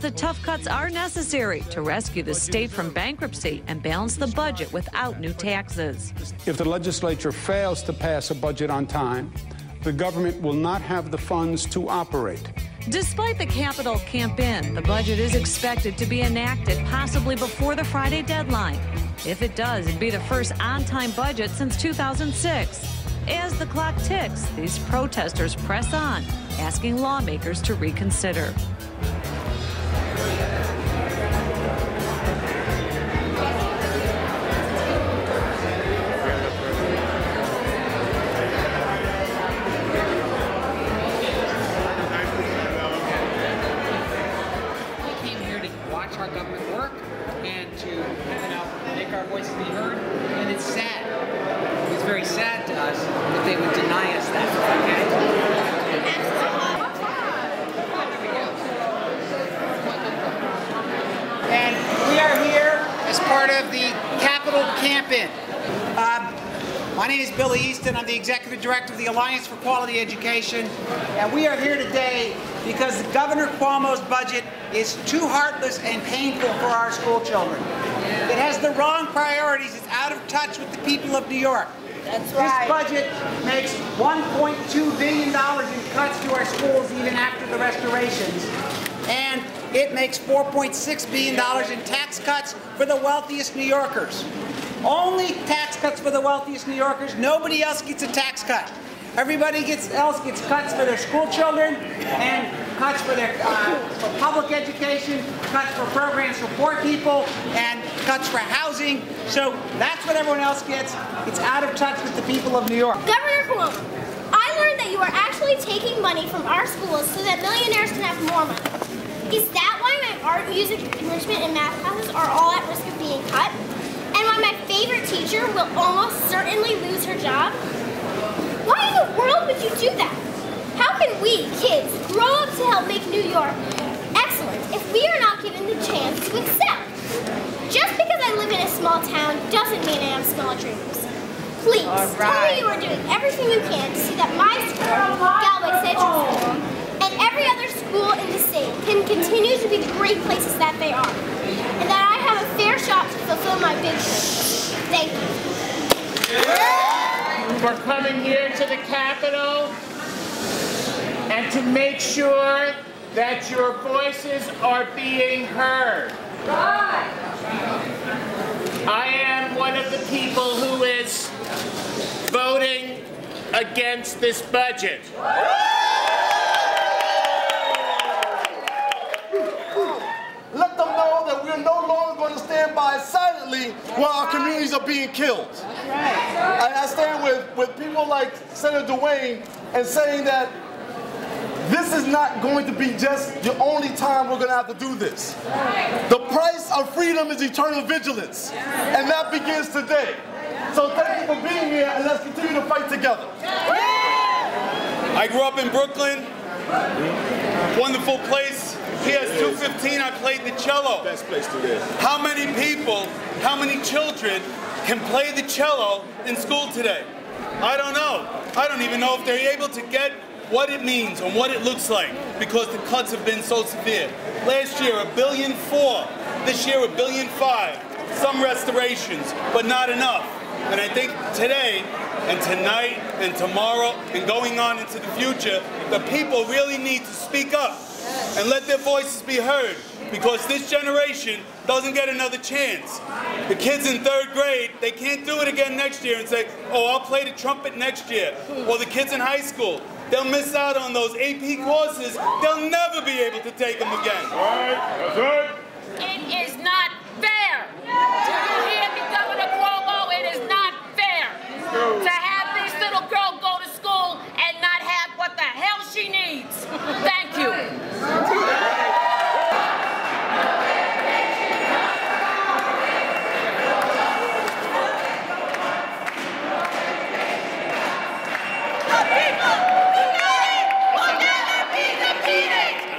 the tough cuts are necessary to rescue the state from bankruptcy and balance the budget without new taxes. If the legislature fails to pass a budget on time, the government will not have the funds to operate. Despite the Capitol camp in, the budget is expected to be enacted possibly before the Friday deadline. If it does, it'd be the first on-time budget since 2006. As the clock ticks, these protesters press on, asking lawmakers to reconsider. Our government work and to make our voices be heard, and it's sad. It's very sad to us that they would deny us that. And we are here as part of the Capitol camp-in. My name is Billy Easton. I'm the Executive Director of the Alliance for Quality Education, and we are here today because Governor Cuomo's budget is too heartless and painful for our school children. It has the wrong priorities. It's out of touch with the people of New York. That's right. This budget makes $1.2 billion in cuts to our schools even after the restorations. And it makes $4.6 billion in tax cuts for the wealthiest New Yorkers. Only tax cuts for the wealthiest New Yorkers. Nobody else gets a tax cut. Everybody else gets cuts for their school children and cuts for their for public education, cuts for programs for poor people, and cuts for housing. So that's what everyone else gets. It's out of touch with the people of New York. Governor Cuomo, I learned that you are actually taking money from our schools so that millionaires can have more money. Is that why my art, music, enrichment, and math classes are all at risk of being cut? And why my favorite teacher will almost certainly lose her job? Why in the world would you do that? How can we, kids, grow up to help make New York excellent if we are not given the chance to excel? Just because I live in a small town doesn't mean I have small dreams. Please, tell me you are doing everything you can to see that my school, Galway Central School, and every other school in the state can continue to be the great places that they are, and that I have a fair shot to fulfill my big dream. Thank you. For coming here to the Capitol and to make sure that your voices are being heard. I am one of the people who is voting against this budget. Let them know that we're no longer going to stand by silently while our communities are being killed. I stand with people like Senator Dwayne and saying that this is not going to be just the only time we're going to have to do this. The price of freedom is eternal vigilance, and that begins today. So thank you for being here, and let's continue to fight together. I grew up in Brooklyn, wonderful place. PS 215, I played the cello. Best place to live. How many people, how many children can play the cello in school today? I don't know. I don't even know if they're able to get what it means and what it looks like because the cuts have been so severe. Last year, $1.4 billion. This year, $1.5 billion. Some restorations, but not enough. And I think today and tonight and tomorrow and going on into the future, the people really need to speak up and let their voices be heard because this generation doesn't get another chance. The kids in 3rd grade, they can't do it again next year and say, oh, I'll play the trumpet next year. Or the kids in high school, they'll miss out on those AP courses. They'll never be able to take them again. All right, that's right. It is not fair. Do you hear me, Governor Cuomo? It is not fair to have this little girl go to school and not have what the hell she needs. Thank you.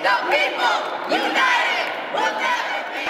The people united will never be.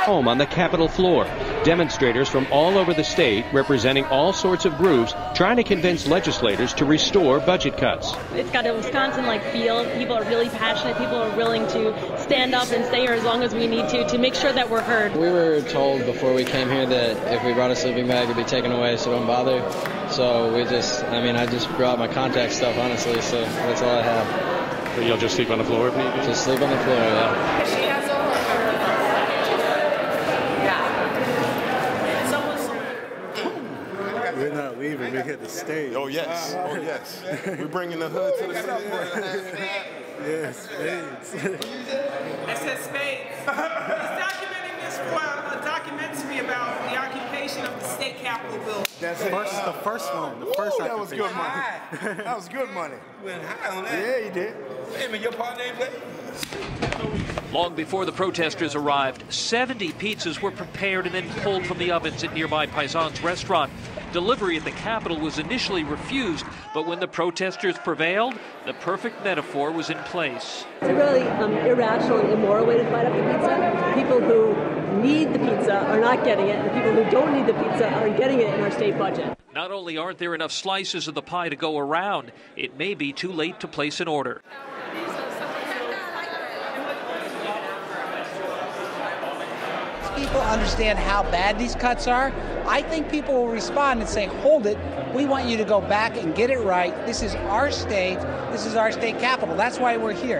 home on the Capitol floor. Demonstrators from all over the state, representing all sorts of groups, trying to convince legislators to restore budget cuts. It's got a Wisconsin-like feel. People are really passionate. People are willing to stand up and stay here as long as we need to make sure that we're heard. We were told before we came here that if we brought a sleeping bag, it'd be taken away, so don't bother. So I just brought my contact stuff, honestly, so that's all I have. You'll just sleep on the floor if needed? Just sleep on the floor, yeah. She has all We're not leaving. We hit the stage. Oh, yes. Oh, yes. We're bringing the hood to the city. Yes, spades. It says spades. He's documenting this for a documentary about the occupation of the state capitol building. That's the first one. The first that was good money. That was good money. Went high on that. Yeah, you did. Hey, man, your partner ain't played? Long before the protesters arrived, 70 pizzas were prepared and then pulled from the ovens at nearby Paisan's restaurant. Delivery at the Capitol was initially refused, but when the protesters prevailed, the perfect metaphor was in place. It's a really irrational and immoral way to fight up the pizza. People who need the pizza are not getting it, and the people who don't need the pizza are getting it in our state budget. Not only aren't there enough slices of the pie to go around, it may be too late to place an order. People understand how bad these cuts are. I think people will respond and say, hold it, we want you to go back and get it right. This is our state. This is our state capital. That's why we're here.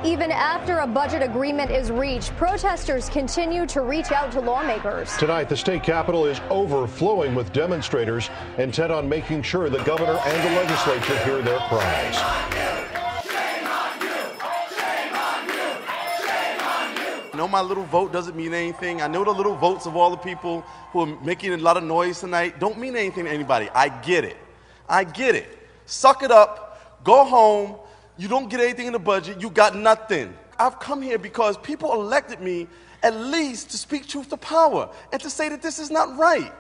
Even after a budget agreement is reached, protesters continue to reach out to lawmakers. Tonight, the state capitol is overflowing with demonstrators intent on making sure the governor and the legislature hear their cries. I know my little vote doesn't mean anything. I know the little votes of all the people who are making a lot of noise tonight don't mean anything to anybody. I get it. I get it. Suck it up. Go home. You don't get anything in the budget. You got nothing. I've come here because people elected me at least to speak truth to power and to say that this is not right.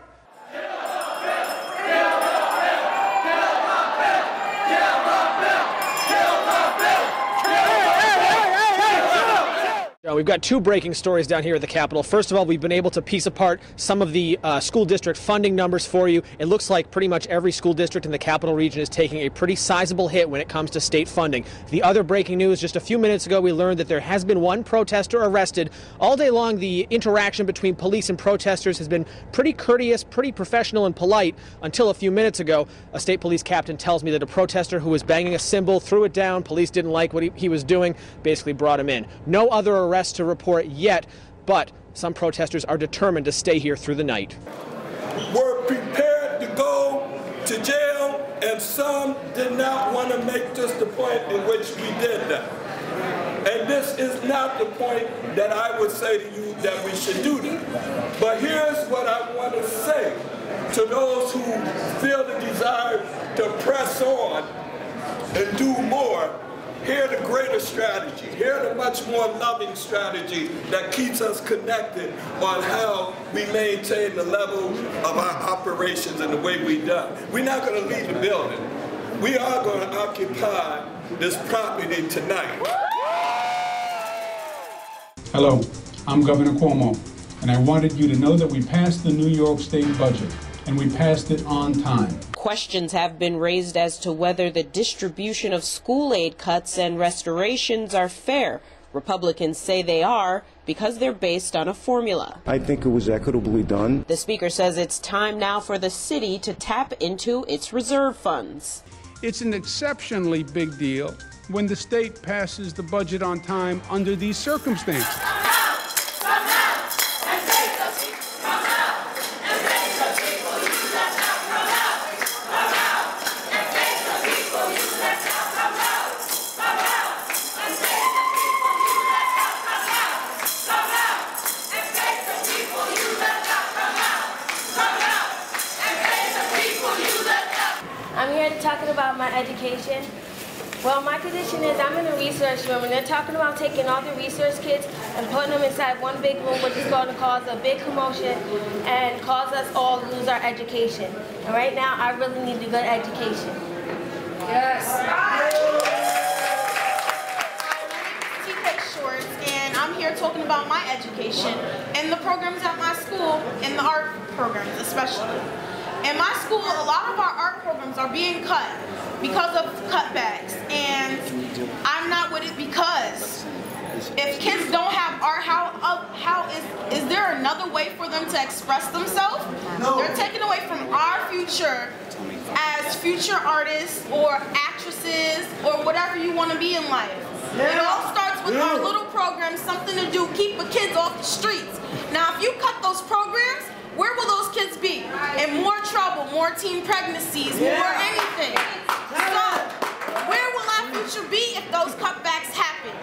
We've got two breaking stories down here at the Capitol. First of all, we've been able to piece apart some of the school district funding numbers for you. It looks like pretty much every school district in the Capital Region is taking a pretty sizable hit when it comes to state funding. The other breaking news, just a few minutes ago, we learned that there has been one protester arrested. All day long, the interaction between police and protesters has been pretty courteous, pretty professional and polite until a few minutes ago. A state police captain tells me that a protester who was banging a cymbal threw it down. Police didn't like what he was doing, basically brought him in. No other arrests to report yet, but some protesters are determined to stay here through the night. Were prepared to go to jail, and some did not want to make this the point in which we did that. And this is not the point that I would say to you that we should do that. But here's what I want to say to those who feel the desire to press on and do more. Hear the greater strategy. Hear the much more loving strategy that keeps us connected on how we maintain the level of our operations and the way we done. We're not going to leave the building. We are going to occupy this property tonight. Hello, I'm Governor Cuomo, and I wanted you to know that we passed the New York State budget, and we passed it on time. Questions have been raised as to whether the distribution of school aid cuts and restorations are fair. Republicans say they are because they're based on a formula. I think it was equitably done. The speaker says it's time now for the city to tap into its reserve funds. It's an exceptionally big deal when the state passes the budget on time under these circumstances. I'm here talking about my education. Well, my condition is I'm in a research room, and they're talking about taking all the research kids and putting them inside one big room, which is going to cause a big commotion and cause us all to lose our education. And right now, I really need a good education. Yes. T-Tech Shorts, and I'm here talking about my education and the programs at my school and the art programs especially. In my school, a lot of our art programs are being cut because of cutbacks, and I'm not with it because if kids don't have art, how is there another way for them to express themselves? No. They're taking away from our future as future artists or actresses or whatever you want to be in life. It all starts with our little programs, something to do, keep the kids off the streets. Now, if you cut those programs, where will those kids be? In more trouble, more teen pregnancies, more anything. So, where will our future be if those cutbacks happen?